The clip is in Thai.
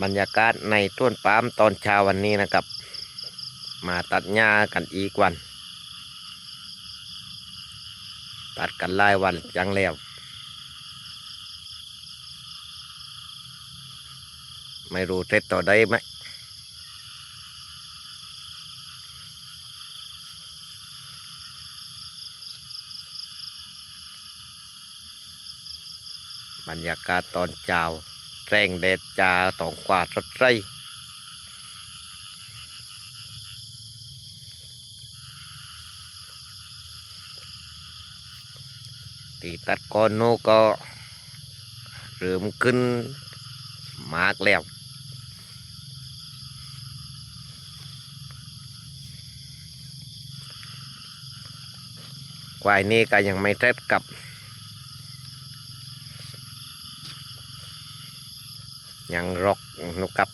บรรยากาศในต้นปาล์มตอนเช้าวันนี้นะครับมาตัดหญ้ากันอีกวันตัดกันหลายวันจังแล้วไม่รู้เสร็จต่อได้ไหมบรรยากาศตอนเช้าแสงแดดจ้าท้องฟ้าสดใสตีตัดก้อนโนก็เริ่มขึ้นมากแล้วควายนี่ก็ยังไม่เสร็จกับยังรกนกกับ